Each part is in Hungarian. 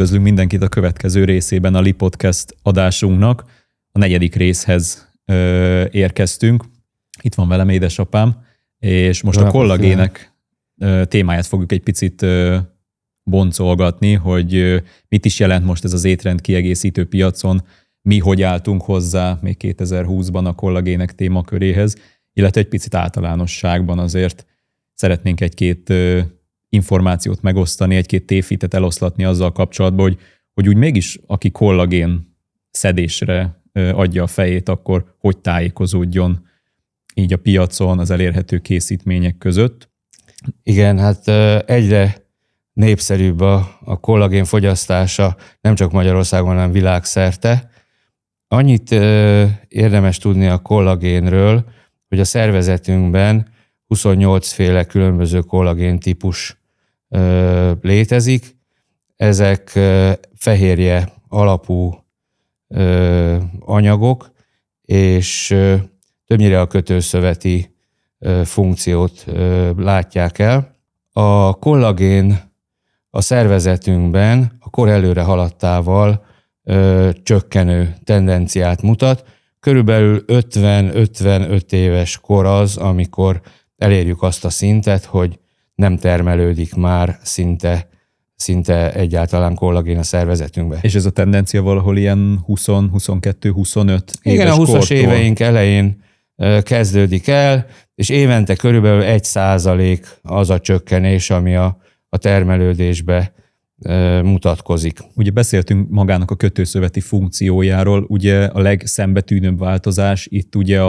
Üdvözlünk mindenkit a következő részében a Li Podcast adásunknak. A 4. részhez érkeztünk. Itt van velem édesapám, és most a kollagének témáját fogjuk egy picit boncolgatni, hogy mit is jelent most ez az étrend kiegészítő piacon, mi hogy álltunk hozzá még 2020-ban a kollagének témaköréhez, illetve egy picit általánosságban azért szeretnénk egy-két információt megosztani, egy-két tévhitet eloszlatni azzal kapcsolatban, hogy úgy mégis aki kollagén szedésre adja a fejét, akkor hogy tájékozódjon így a piacon az elérhető készítmények között. Igen, hát egyre népszerűbb a kollagén fogyasztása nem csak Magyarországon, hanem világszerte. Annyit érdemes tudni a kollagénről, hogy a szervezetünkben 28 féle különböző kollagén típus létezik. Ezek fehérje alapú anyagok, és többnyire a kötőszöveti funkciót látják el. A kollagén a szervezetünkben a kor előre haladtával csökkenő tendenciát mutat. Körülbelül 50-55 éves kor az, amikor elérjük azt a szintet, hogy nem termelődik már szinte egyáltalán kollagén a szervezetünkbe. És ez a tendencia valahol ilyen 20-22-25 éves Igen, a 20-as kortól. éveink elején kezdődik el, és évente körülbelül 1% az a csökkenés, ami a termelődésbe mutatkozik. Ugye beszéltünk magának a kötőszöveti funkciójáról, ugye a legszembetűnőbb változás itt ugye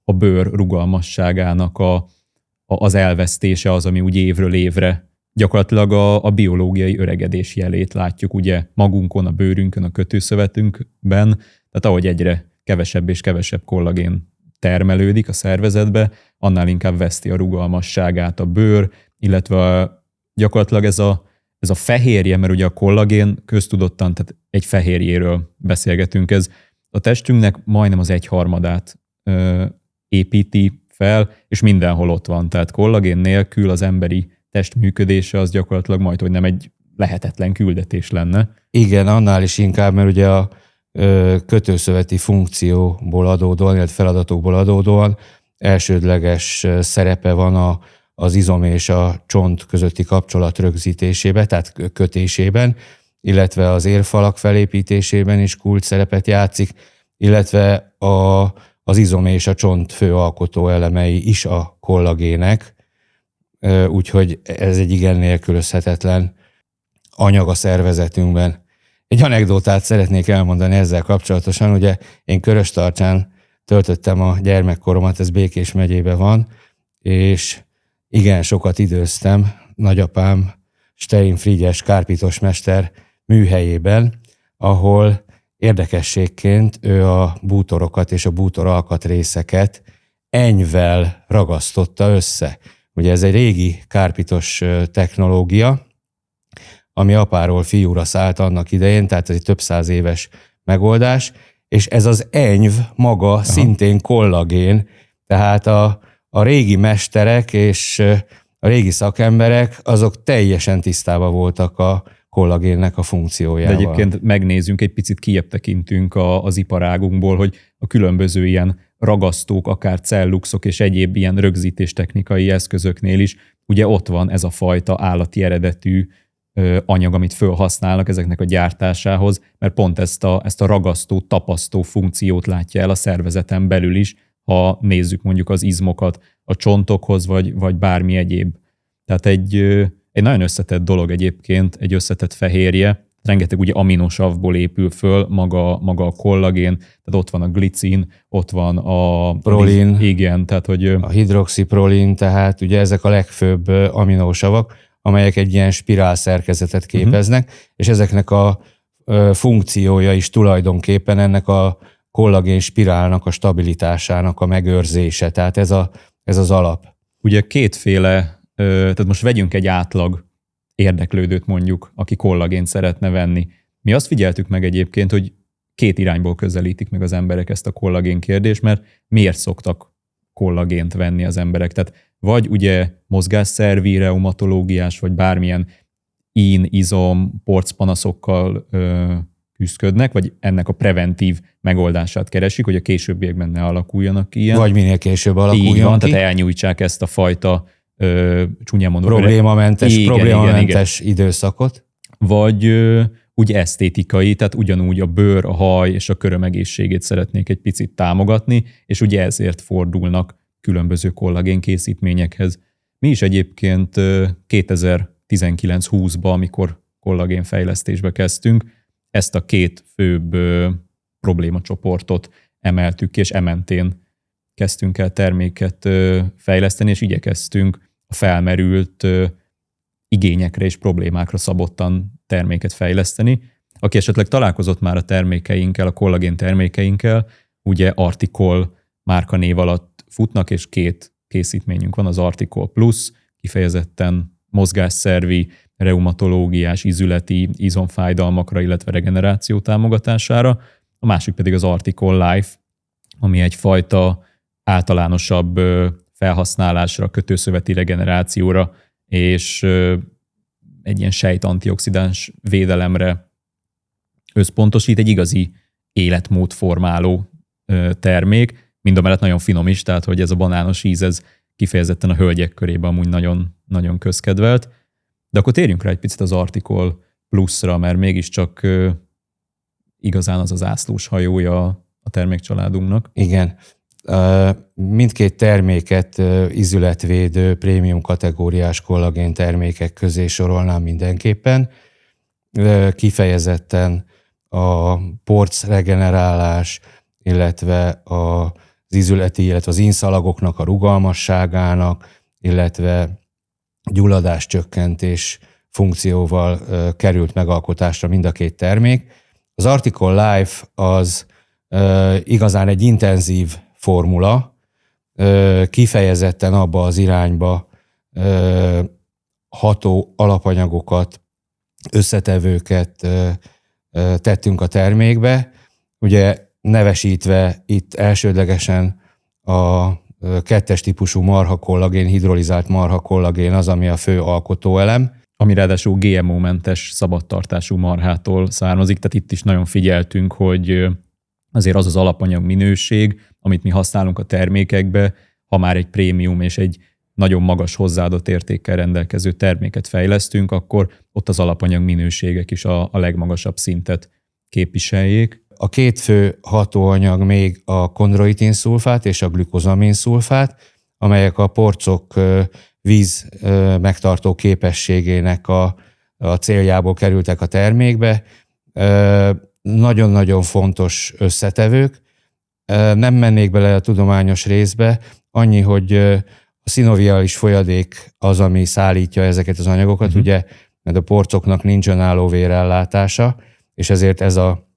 a bőr rugalmasságának az elvesztése az, ami ugye évről évre gyakorlatilag a biológiai öregedés jelét látjuk ugye magunkon, a bőrünkön, a kötőszövetünkben, tehát ahogy egyre kevesebb és kevesebb kollagén termelődik a szervezetbe, annál inkább veszti a rugalmasságát a bőr, illetve gyakorlatilag ez a fehérje, mert ugye a kollagén köztudottan, tehát egy fehérjéről beszélgetünk, ez a testünknek majdnem az 1/3 építi fel, és mindenhol ott van. Tehát kollagén nélkül az emberi test működése az gyakorlatilag majd, hogy nem egy lehetetlen küldetés lenne. Igen, annál is inkább, mert ugye a kötőszöveti funkcióból adódóan, illetve feladatokból adódóan elsődleges szerepe van az izom és a csont közötti kapcsolat rögzítésében, tehát kötésében, illetve az érfalak felépítésében is kulcs szerepet játszik, illetve az izom és a csont fő alkotó elemei is a kollagének, úgyhogy ez egy igen nélkülözhetetlen anyag a szervezetünkben. Egy anekdotát szeretnék elmondani ezzel kapcsolatosan, ugye én Köröstarcsán töltöttem a gyermekkoromat, ez Békés megyében van, és igen sokat időztem nagyapám Stein Frigyes kárpitosmester műhelyében, ahol érdekességként ő a bútorokat és a bútor alkatrészeket enyvel ragasztotta össze. Ugye ez egy régi kárpitos technológia, ami apáról fiúra szállt annak idején, tehát ez egy több száz éves megoldás, és ez az enyv maga szintén kollagén, tehát a régi mesterek és a régi szakemberek, azok teljesen tisztában voltak a kollagénnek a funkciójával. De egyébként megnézzünk, egy picit kijebb tekintünk az iparágunkból, hogy a különböző ilyen ragasztók, akár celluxok és egyéb ilyen rögzítéstechnikai eszközöknél is, ugye ott van ez a fajta állati eredetű anyag, amit fölhasználnak ezeknek a gyártásához, mert pont ezt a ragasztó, tapasztó funkciót látja el a szervezeten belül is, ha nézzük mondjuk az izmokat a csontokhoz, vagy bármi egyéb. Tehát egy nagyon összetett dolog egyébként, egy összetett fehérje, rengeteg ugye aminosavból épül föl maga a kollagén, tehát ott van a glicin, ott van a prolin, igen, tehát hogy a hidroxiprolin, tehát ugye ezek a legfőbb aminosavak, amelyek egy ilyen spirál szerkezetet képeznek, és ezeknek a funkciója is tulajdonképpen ennek a kollagén spirálnak a stabilitásának a megőrzése, tehát ez az alap. Ugye kétféle, tehát most vegyünk egy átlag érdeklődőt mondjuk, aki kollagént szeretne venni. Mi azt figyeltük meg egyébként, hogy 2 irányból közelítik meg az emberek ezt a kollagén kérdést, mert miért szoktak kollagént venni az emberek? Tehát vagy ugye mozgásszervi, reumatológiás, vagy bármilyen izom, porcpanaszokkal küzdködnek, vagy ennek a preventív megoldását keresik, hogy a későbbiekben ne alakuljanak ilyen. Vagy minél később alakuljon így van, ki. tehát elnyújtsák ezt a fajta csúnyán mondom, problémamentes időszakot. Vagy úgy esztétikai, tehát ugyanúgy a bőr, a haj és a köröm egészségét szeretnék egy picit támogatni, és ugye ezért fordulnak különböző kollagén készítményekhez. Mi is egyébként 2019-20-ban, amikor kollagénfejlesztésbe kezdtünk, ezt a két főbb problémacsoportot emeltük ki, és ementén kezdtünk el terméket fejleszteni, és igyekeztünk a felmerült igényekre és problémákra szabottan terméket fejleszteni. Aki esetleg találkozott már a termékeinkkel, a kollagén termékeinkkel, ugye Artikol márkanév alatt futnak, és két készítményünk van, az Artikol Plus, kifejezetten mozgásszervi, reumatológiás, ízületi, izomfájdalmakra, illetve regeneráció támogatására. A másik pedig az Artikol Life, ami egyfajta általánosabb felhasználásra, kötőszöveti regenerációra és egy ilyen sejtantioxidáns védelemre összpontosít, egy igazi életmódformáló termék, mindamellett nagyon finom is, tehát hogy ez a banános íz, ez kifejezetten a hölgyek körében amúgy nagyon, nagyon közkedvelt. De akkor térjünk rá egy picit az Artikol Plus-ra, mert mégiscsak igazán az ászlós hajója a termékcsaládunknak. Igen. Mindkét terméket ízületvédő prémium kategóriás kollagén termékek közé sorolnám mindenképpen. Kifejezetten a porc regenerálás, illetve az ízületi, illetve az ínszalagoknak a rugalmasságának, illetve gyulladáscsökkentés funkcióval került megalkotásra mind a két termék. Az Artikol Life az igazán egy intenzív formula, kifejezetten abba az irányba ható alapanyagokat, összetevőket tettünk a termékbe. Ugye nevesítve itt elsődlegesen a 2-es típusú marhakollagén, hidrolizált marhakollagén az, ami a fő alkotóelem. Ami ráadásul GMO-mentes szabadtartású marhától származik, tehát itt is nagyon figyeltünk, hogy azért az alapanyag minőség, amit mi használunk a termékekbe, ha már egy prémium és egy nagyon magas hozzáadott értékkel rendelkező terméket fejlesztünk, akkor ott az alapanyag minőségek is a legmagasabb szintet képviseljék. A két fő hatóanyag még a kondroitin-szulfát és a glükozamin-szulfát, amelyek a porcok víz megtartó képességének a céljából kerültek a termékbe. Nagyon-nagyon fontos összetevők. Nem mennék bele a tudományos részbe, annyi, hogy a szinoviális folyadék az, ami szállítja ezeket az anyagokat, ugye, mert a porcoknak nincs önálló vérellátása, és ezért ez a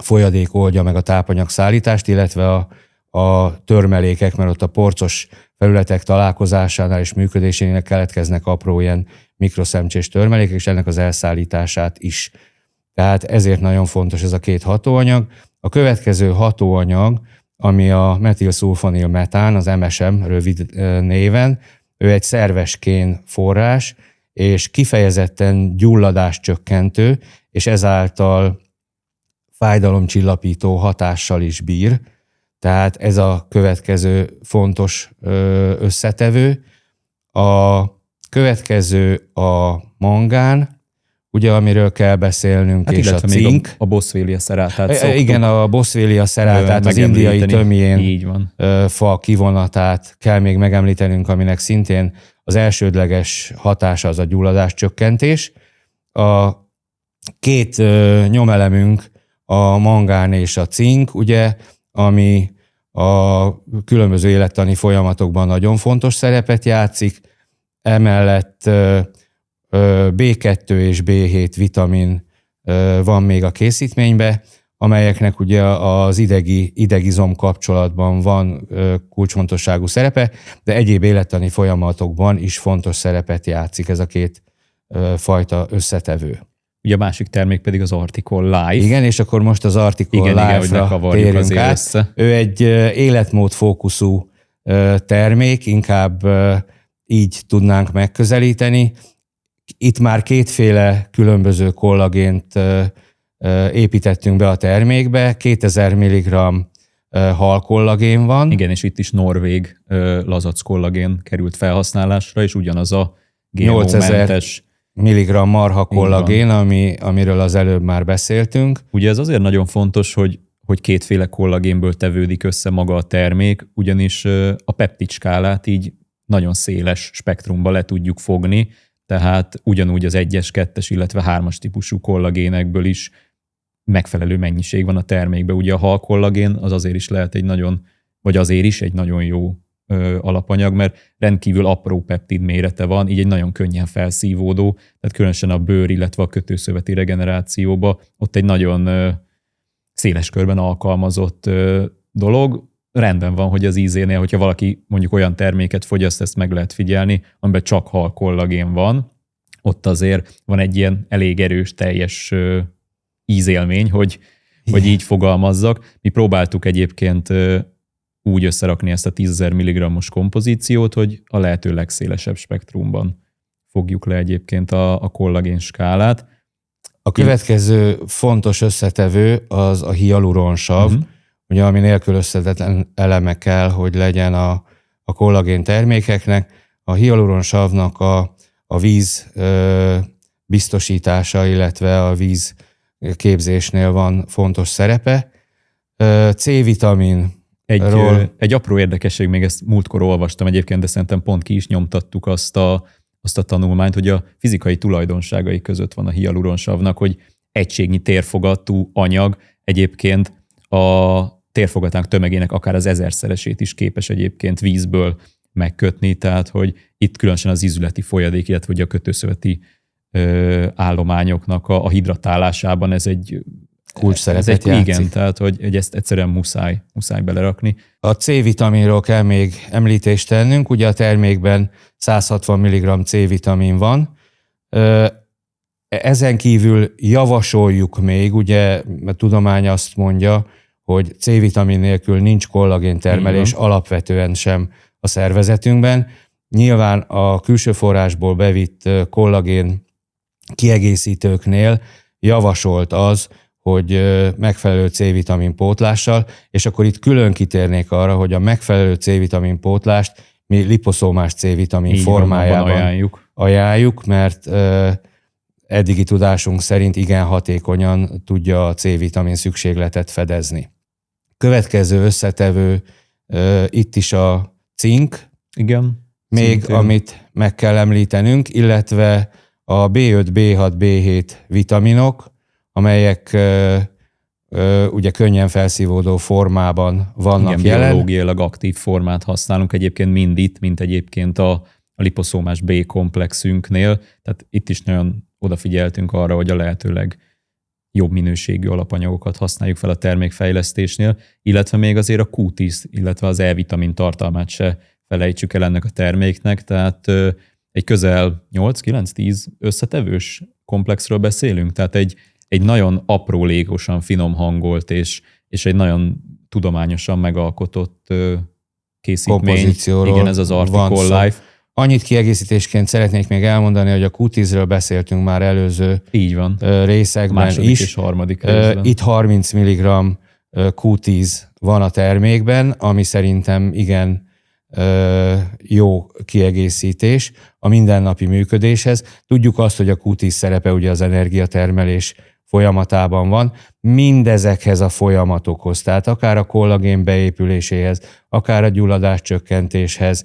folyadék oldja meg a tápanyag szállítást, illetve a törmelékek, mert ott a porcos felületek találkozásánál és működésénél keletkeznek apró ilyen mikroszemcsés törmelékek, és ennek az elszállítását is. Tehát ezért nagyon fontos ez a két hatóanyag. A következő hatóanyag, ami a metilszulfonilmetán, az MSM rövid néven, ő egy szerves kén forrás, és kifejezetten gyulladáscsökkentő, és ezáltal fájdalomcsillapító hatással is bír. Tehát ez a következő fontos összetevő. A következő a mangán, ugye, amiről kell beszélnünk, hát és a cink. Még a Boswellia serrátát szoktuk. Igen, a Boswellia serrátát, az indiai tömjén fa kivonatát kell még megemlítenünk, aminek szintén az elsődleges hatása az a gyulladáscsökkentés. A két nyomelemünk a mangán és a cink, ugye, ami a különböző élettani folyamatokban nagyon fontos szerepet játszik. Emellett B2 és B7 vitamin van még a készítménybe, amelyeknek ugye az idegizom kapcsolatban van kulcsfontosságú szerepe, de egyéb élettani folyamatokban is fontos szerepet játszik ez a két fajta összetevő. Ugye a másik termék pedig az Artikol Life. Igen, és akkor most az Artikol Life-ra térünk át. Ő egy életmódfókuszú termék, inkább így tudnánk megközelíteni. Itt már kétféle különböző kollagént építettünk be a termékbe, 2000 mg halkollagén van. Igen, és itt is norvég lazac kollagén került felhasználásra, és ugyanaz a GMO-mentes milligramm marha kollagén, amiről az előbb már beszéltünk. Ugye ez azért nagyon fontos, hogy kétféle kollagénből tevődik össze maga a termék, ugyanis a peptid skálát így nagyon széles spektrumba le tudjuk fogni, tehát ugyanúgy az 1-es, 2-es, illetve 3-as típusú kollagénekből is megfelelő mennyiség van a termékben. Ugye a halkollagén az azért is lehet egy nagyon jó alapanyag, mert rendkívül apró peptid mérete van, így egy nagyon könnyen felszívódó, tehát különösen a bőr, illetve a kötőszöveti regenerációba ott egy nagyon széles körben alkalmazott dolog. Rendben van, hogy az ízénél, hogyha valaki mondjuk olyan terméket fogyaszt, ezt meg lehet figyelni, amiben csak halkollagén van, ott azért van egy ilyen elég erős, teljes ízélmény, hogy így fogalmazzak. Mi próbáltuk egyébként úgy összerakni ezt a 10.000 mg-os kompozíciót, hogy a lehető legszélesebb spektrumban fogjuk le egyébként a kollagén skálát. A következő fontos összetevő az a hialuronsav, ugye, ami nélkülözhetetlen eleme kell, hogy legyen a kollagén termékeknek. A hialuronsavnak a víz biztosítása, illetve a víz képzésnél van fontos szerepe. C-vitamin. Egy apró érdekesség, még ezt múltkor olvastam egyébként, de szerintem pont ki is nyomtattuk azt a tanulmányt, hogy a fizikai tulajdonságai között van a hialuronsavnak, hogy egységnyi térfogatú anyag egyébként a térfogatánk tömegének akár az 1000-szeresét is képes egyébként vízből megkötni, tehát hogy itt különösen az ízületi folyadék, illetve hogy a kötőszöveti állományoknak a hidratálásában ez egy kulcs szerepet játszik. Igen, tehát hogy ezt egyszerűen muszáj belerakni. A C-vitaminról kell még említést tennünk, ugye a termékben 160 mg C-vitamin van. Ezen kívül javasoljuk még, ugye a tudomány azt mondja, hogy C-vitamin nélkül nincs kollagéntermelés, alapvetően sem a szervezetünkben. Nyilván a külső forrásból bevitt kollagén kiegészítőknél javasolt az, hogy megfelelő C-vitamin pótlással, és akkor itt külön kitérnék arra, hogy a megfelelő C-vitamin pótlást mi liposzómás C-vitamin formájában ajánljuk, mert eddigi tudásunk szerint igen hatékonyan tudja a C-vitamin szükségletet fedezni. Következő összetevő itt is a cink, igen, még szintén. Amit meg kell említenünk, illetve a B5, B6, B7 vitaminok, amelyek ugye könnyen felszívódó formában vannak jelen. Biológiailag aktív formát használunk egyébként mind itt, mint egyébként a liposzómás B komplexünknél. Tehát itt is nagyon odafigyeltünk arra, hogy a lehetőleg jobb minőségű alapanyagokat használjuk fel a termékfejlesztésnél, illetve még azért a Q10, illetve az E-vitamin tartalmát se felejtsük el ennek a terméknek, tehát egy közel 8-9-10 összetevős komplexről beszélünk, tehát egy nagyon aprólékosan finom hangolt és egy nagyon tudományosan megalkotott készítmény. Igen, ez az Articol Life. Annyit kiegészítésként szeretnék még elmondani, hogy a Q10-ről beszéltünk már előző így van. Részekben második is. És harmadik részben. Itt 30 mg Q10 van a termékben, ami szerintem igen jó kiegészítés a mindennapi működéshez. Tudjuk azt, hogy a Q10 szerepe ugye az energiatermelés folyamatában van, mindezekhez a folyamatokhoz, tehát akár a kollagén beépüléséhez, akár a gyulladás csökkentéshez,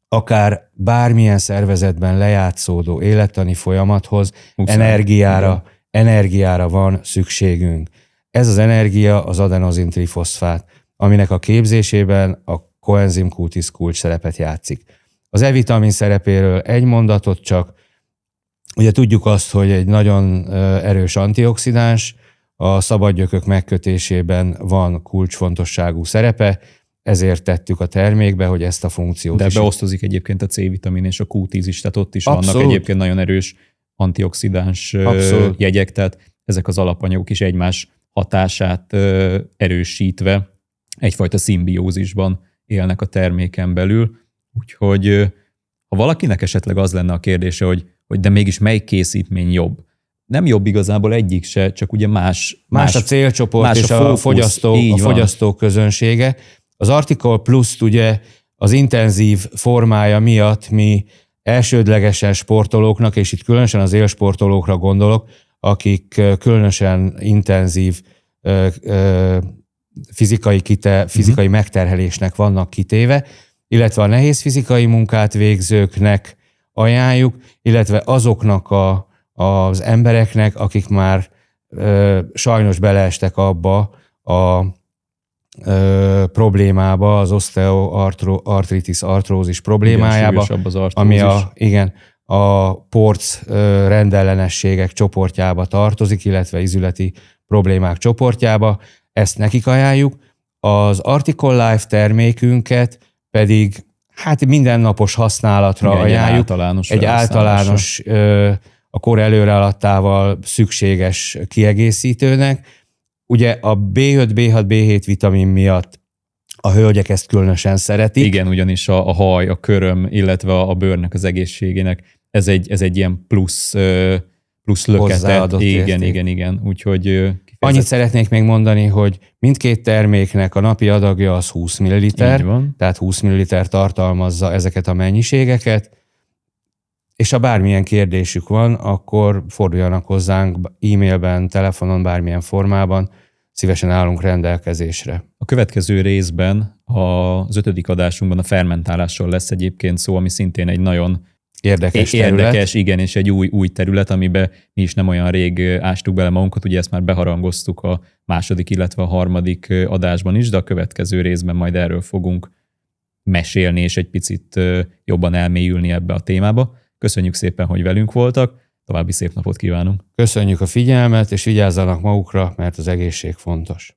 akár bármilyen szervezetben lejátszódó élettani folyamathoz energiára van szükségünk. Ez az energia az adenozin-trifoszfát, aminek a képzésében a koenzim Q10 kulcs szerepet játszik. Az E-vitamin szerepéről egy mondatot csak. Ugye tudjuk azt, hogy egy nagyon erős antioxidáns, a szabadgyökök megkötésében van kulcsfontosságú szerepe, ezért tettük a termékbe, hogy ezt a funkciót is. De beosztozik egyébként a C-vitamin és a Q10 is, tehát ott is vannak egyébként nagyon erős antioxidáns jegyek, tehát ezek az alapanyagok is egymás hatását erősítve egyfajta szimbiózisban élnek a terméken belül. Úgyhogy ha valakinek esetleg az lenne a kérdése, hogy hogy de mégis melyik készítmény jobb. Nem jobb igazából egyik se, csak ugye más a célcsoport más és a fogyasztó közönsége. Az Article Plus-t ugye az intenzív formája miatt mi elsődlegesen sportolóknak, és itt különösen az élsportolókra gondolok, akik különösen intenzív fizikai megterhelésnek vannak kitéve, illetve a nehéz fizikai munkát végzőknek ajánljuk, illetve azoknak az embereknek, akik már sajnos beleestek abba a problémába, az osteoartritis, artrózis problémájába, ami a porc rendellenességek csoportjába tartozik, illetve izületi problémák csoportjába. Ezt nekik ajánljuk. Az Article Life termékünket pedig mindennapos használatra ajánljuk. Egy általános a kor előrehaladtával szükséges kiegészítőnek. Ugye a B5, B6, B7 vitamin miatt a hölgyek ezt különösen szeretik. Igen, ugyanis a haj, a köröm, illetve a bőrnek az egészségének ez egy ilyen plusz löketet. Igen. Úgyhogy kifejezett... Annyit szeretnék még mondani, hogy mindkét terméknek a napi adagja az 20 ml, tehát 20 ml tartalmazza ezeket a mennyiségeket, és ha bármilyen kérdésük van, akkor forduljanak hozzánk e-mailben, telefonon, bármilyen formában, szívesen állunk rendelkezésre. A következő részben, az 5. adásunkban a fermentálásról lesz egyébként szó, ami szintén egy nagyon érdekes, igen, és egy új terület, amiben mi is nem olyan rég ástuk bele magunkat, ugye ezt már beharangoztuk a 2., illetve a 3. adásban is, de a következő részben majd erről fogunk mesélni, és egy picit jobban elmélyülni ebbe a témába. Köszönjük szépen, hogy velünk voltak, további szép napot kívánunk! Köszönjük a figyelmet, és vigyázzanak magukra, mert az egészség fontos.